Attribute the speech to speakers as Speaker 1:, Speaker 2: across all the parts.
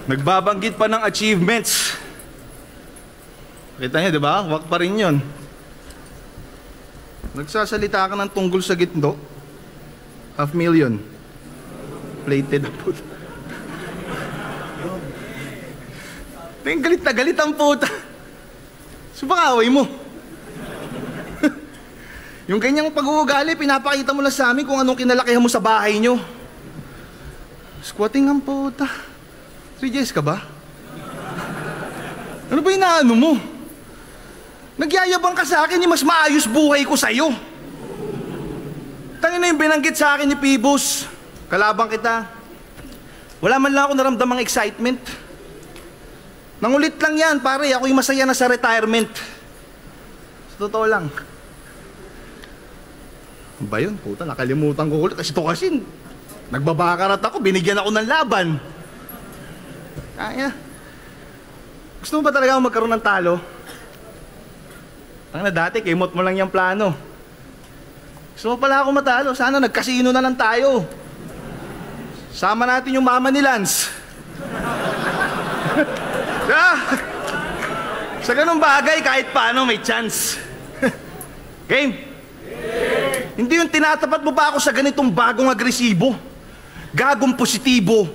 Speaker 1: Nagbabanggit pa ng achievements. Kita niyo, di ba? Wak pa rin yun. Nagsasalita ka ng tunggol sa gitno. 500,000. Plated na puta. Tingin galit na galit ang puta. Subakaway mo. Yung ganyang pag-uugali, pinapakita mo lang sa amin kung anong kinalakihan mo sa bahay nyo. Squatting ang puta. 3Gs ka ba? Ano ba inaano mo? Nagyayabang ka sa akin, mas maayos buhay ko sa'yo. Tangin na yung binanggit sa akin ni Pibus. Kalabang kita. Wala man lang ako naramdamang excitement. Nangulit lang yan, pare. Ako yung masaya na sa retirement. Sa totoo lang. Ba yun? Puta, nakalimutan ko ulit. Kasi ito kasi, nagbabakarat ako, binigyan ako ng laban. Kaya. Gusto mo ba talaga magkaroon ng talo? Ang na dati, kimot mo lang yung plano. Gusto mo pala ako matalo, sana nagkasino na lang tayo. Sama natin yung mama ni Lance. Sa ganung bagay, kahit paano may chance. Game? Hindi yung tinatapat mo pa ako sa ganitong bagong agresibo. Gagong positibo.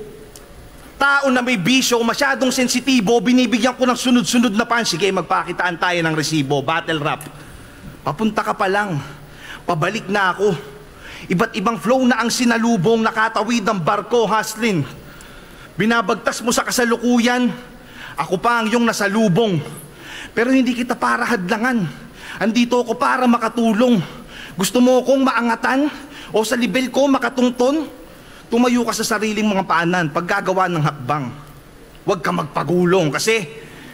Speaker 1: Tao na may bisyo, masyadong sensitibo, binibigyan ko ng sunod-sunod na pan. Sige, magpakitaan tayo ng resibo, battle rap. Papunta ka pa lang. Pabalik na ako. Iba't ibang flow na ang sinalubong, nakatawid ng barko, Haslin. Binabagtas mo sa kasalukuyan. Ako pa ang iyong nasalubong. Pero hindi kita para hadlangan. Andito ako para makatulong. Gusto mo akong maangatan? O sa level ko makatungton? Tumayo ka sa sariling mga paanan paggagawa ng hakbang. Huwag ka magpagulong kasi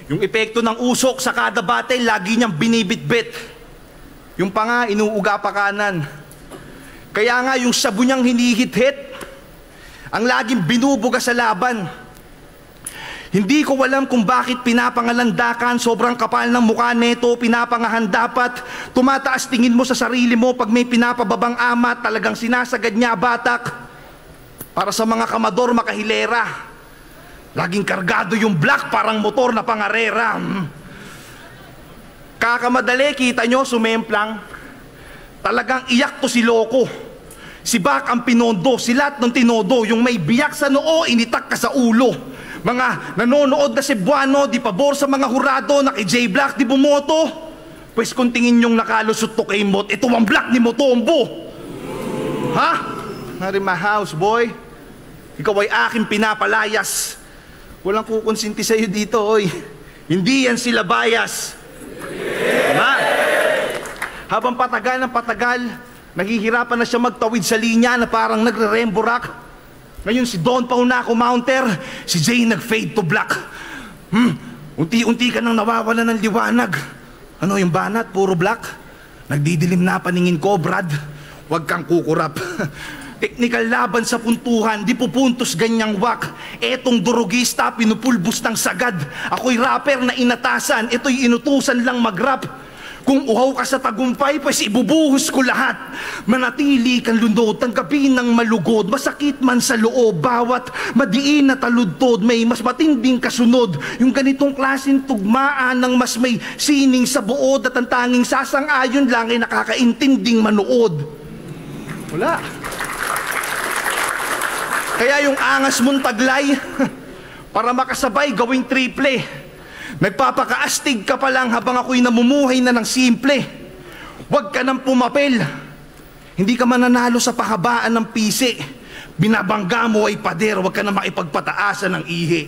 Speaker 1: yung epekto ng usok sa kada battle lagi niyang binibitbit. Yung pa nga, inuuga pa kanan. Kaya nga yung sabo niyang hinihit-hit ang laging binubuga sa laban. Hindi ko alam kung bakit pinapangalandakan, sobrang kapal ng mukha neto, pinapangahan dapat. Tumataas tingin mo sa sarili mo pag may pinapababang amat, talagang sinasagad niya batak. Para sa mga kamador makahilera, laging kargado yung black parang motor na pangarera. Kakamadali, kita nyo, sumemplang. Talagang iyak to si Loko. Si Bak ang pinondo, silat ng tinodo, yung may biyak sa noo, initak ka sa ulo. Mga nanonood na Cebuano, di pabor sa mga hurado na kay J-Black di bumoto. Pues kung tingin yung nakalusot to kay Mot, ito ang black ni Motombo. Ha? Not in my house, boy. Ikaw ay aking pinapalayas. Walang kukonsinti sa'yo dito, oy. Hindi yan sila bias. Diba? Habang patagal ng patagal, nahihirapan na siya magtawid sa linya na parang nagre-remborak. Ngayon si Don Paunaco Mounter, si Jay nag-fade to black. Unti-unti ka nang nawawala ng liwanag. Ano yung banat? Puro black? Nagdidilim na paningin ko, Brad. Huwag kang kukurap. Technical laban sa puntuhan, di pupuntos ganyang wak. Etong durugista, pinupulbos ng sagad. Ako'y rapper na inatasan, ito'y inutusan lang mag-rap. Kung uhaw ka sa tagumpay, pues ibubuhos ko lahat. Manatili kang lunod, tanggapin ng malugod. Masakit man sa loob, bawat madiin na taludtod. May mas matinding kasunod. Yung ganitong klaseng tugmaan ng mas may sining sa buod. At ang tanging sasang-ayon lang ay nakakaintinding manood. Wala. Kaya yung angas mong taglay, para makasabay gawing triple. Nagpapakaastig ka pa lang habang ako'y namumuhay na ng simple. Huwag ka nang pumapel. Hindi ka mananalo sa pahabaan ng pisi. Binabangga mo ay pader, huwag ka na makipagpataasan ng ihi.